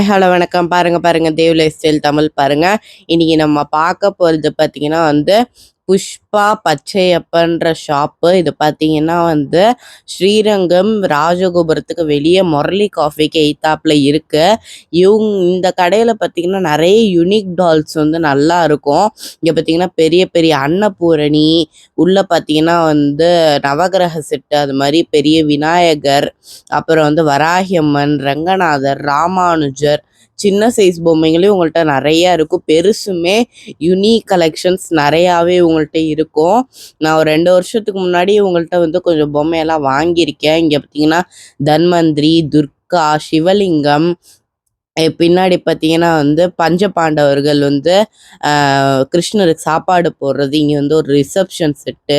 Hello வணக்கம். பாருங்க Dev life style Tamil பாருங்க. இன்னைக்கு நம்ம பார்க்க போகிறது பார்த்தீங்கன்னா புஷ்பா பச்சையப்பன்ற ஷாப்பு. இது பார்த்தீங்கன்னா ஸ்ரீரங்கம் ராஜகோபுரத்துக்கு வெளியே முரளி காஃபிக்கு எய்த்தாப்பில் இருக்கு. இந்த கடையில் பார்த்தீங்கன்னா நிறைய யூனிக் டால்ஸ் நல்லா இருக்கும். இங்கே பார்த்தீங்கன்னா பெரிய பெரிய அன்னபூரணி, உள்ளே பார்த்தீங்கன்னா நவகிரக செட்டு, அது மாதிரி பெரிய விநாயகர், அப்புறம் வராகியம்மன், ரங்கநாதர், ராமானுஜர், சின்ன சைஸ் பொம்மைகளையும் உங்கள்கிட்ட நிறையா இருக்கும். பெருசுமே யுனிக் கலெக்ஷன்ஸ் நிறையாவே உங்கள்கிட்ட இருக்கும். நான் ஒரு 2 வருஷத்துக்கு முன்னாடி உங்கள்கிட்ட கொஞ்சம் பொம்மையெல்லாம் வாங்கியிருக்கேன். இங்கே பார்த்தீங்கன்னா தன்வந்திரி, துர்கா, சிவலிங்கம், பின்னாடி பார்த்தீங்கன்னா பஞ்ச பாண்டவர்கள் கிருஷ்ணருக்கு சாப்பாடு போடுறது, இங்கே ஒரு ரிசப்ஷன் செட்டு,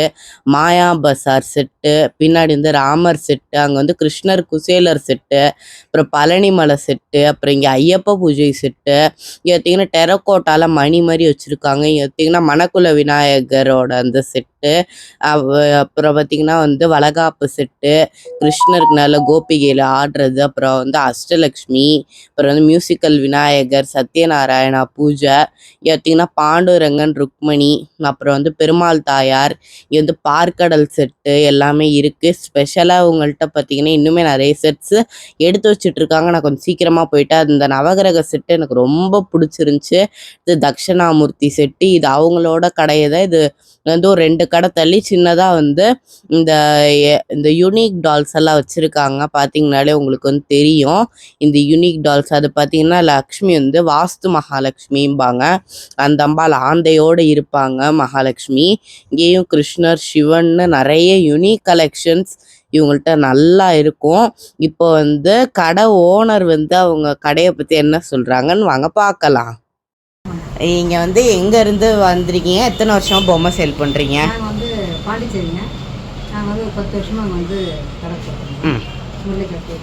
மாயா பசார் செட்டு, பின்னாடி ராமர் செட்டு, அங்கே கிருஷ்ணர் குசேலர் செட்டு, அப்புறம் பழனிமலை செட்டு, அப்புறம் இங்கே ஐயப்ப பூஜை செட்டு, இங்கே பார்த்தீங்கன்னா டெரக்கோட்டால மணி மாதிரி வச்சுருக்காங்க. இங்கே பார்த்தீங்கன்னா மணக்குல விநாயகரோட அந்த செட்டு, அப்புறம் பார்த்தீங்கன்னா வளகாப்பு செட்டு, கிருஷ்ணருக்கு நல்ல கோபிகையில் ஆடுறது, அப்புறம் அஷ்டலக்ஷ்மி, அப்புறம் மியூசிக்கல் விநாயகர், சத்யநாராயணா பூஜை, இங்கே பார்த்தீங்கன்னா பாண்டுரங்கன், ருக்மணி, அப்புறம் பெருமாள் தாயார், இங்கே பார்க்கடல் செட்டு எல்லாமே இருக்குது. ஸ்பெஷலாக உங்கள்கிட்ட பார்த்தீங்கன்னா இன்னுமே நிறைய செட்ஸு எடுத்து வச்சுட்ருக்காங்க. நான் கொஞ்சம் சீக்கிரமாக போயிட்டேன். அந்த நவகிரக செட்டு எனக்கு ரொம்ப பிடிச்சிருந்துச்சி. இது தக்ஷணாமூர்த்தி செட்டு, இது அவங்களோட கடையை தான். இது ஒரு 2 கடை தள்ளி சின்னதாக இந்த யூனிக் டால்ஸ் எல்லாம் வச்சுருக்காங்க. பார்த்தீங்கனாலே உங்களுக்கு தெரியும். இந்த யூனிக் டால்ஸ் அது பார்த்தீங்கன்னா லக்ஷ்மி வாஸ்து மகாலட்சுமிம்பாங்க. அந்த அம்பாள் ஆந்தையோடு இருப்பாங்க மகாலட்சுமி. இங்கேயும் கிருஷ்ணர், சிவன்னு நிறைய யூனிக் கலெக்ஷன்ஸ் இவங்கள்ட்ட நல்லா இருக்கும். இப்போ கடை ஓனர் அவங்க கடையை பற்றி என்ன சொல்கிறாங்கன்னு வாங்க பார்க்கலாம். நீங்கள் எங்கேருந்து வந்திருக்கீங்க? எத்தனை வருஷமாக பொம்மை சேல் பண்ணுறீங்க? நாங்கள் பாண்டிச்சேரிங்க. நாங்கள் ஒரு 10 வருஷமாக கடை போடுறோம். முல்லைக்கட்டு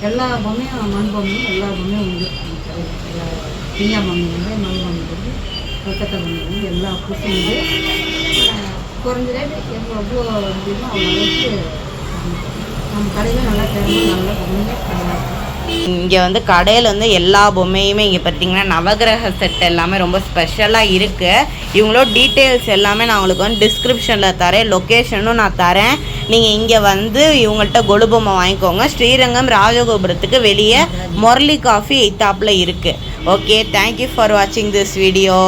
எல்லா பொம்மையும், மண் பொம்மையும் எல்லா பொம்மையும் எல்லா பிஞ்சா பொம்மைங்க, மண் பொம்மை, கொத்தத்தை பொம்மை, எல்லா புதுசும் குறைஞ்ச ரேட்டு எவ்வளோ முடியுமோ அவ்வளோ அளவுக்கு நம்ம கடையில் நல்லா தேவை, நல்ல பொம்மைங்க நல்லா இருக்கும். இங்கே கடையில் எல்லா பொம்மையுமே இங்கே பார்த்தீங்கன்னா நவகிரக செட் எல்லாமே ரொம்ப ஸ்பெஷலாக இருக்குது. இவங்களோட டீட்டெயில்ஸ் எல்லாமே நான் உங்களுக்கு டிஸ்கிரிப்ஷனில் தரேன், லொக்கேஷனும் நான் தரேன். நீங்கள் இங்கே இவங்கள்ட்ட கொலு பொம்மை வாங்கிக்கோங்க. ஸ்ரீரங்கம் ராஜகோபுரத்துக்கு வெளியே முரளி காஃபி எய்த்தாப்பில் இருக்குது. ஓகே, தேங்க்யூ ஃபார் வாட்சிங் திஸ் வீடியோ.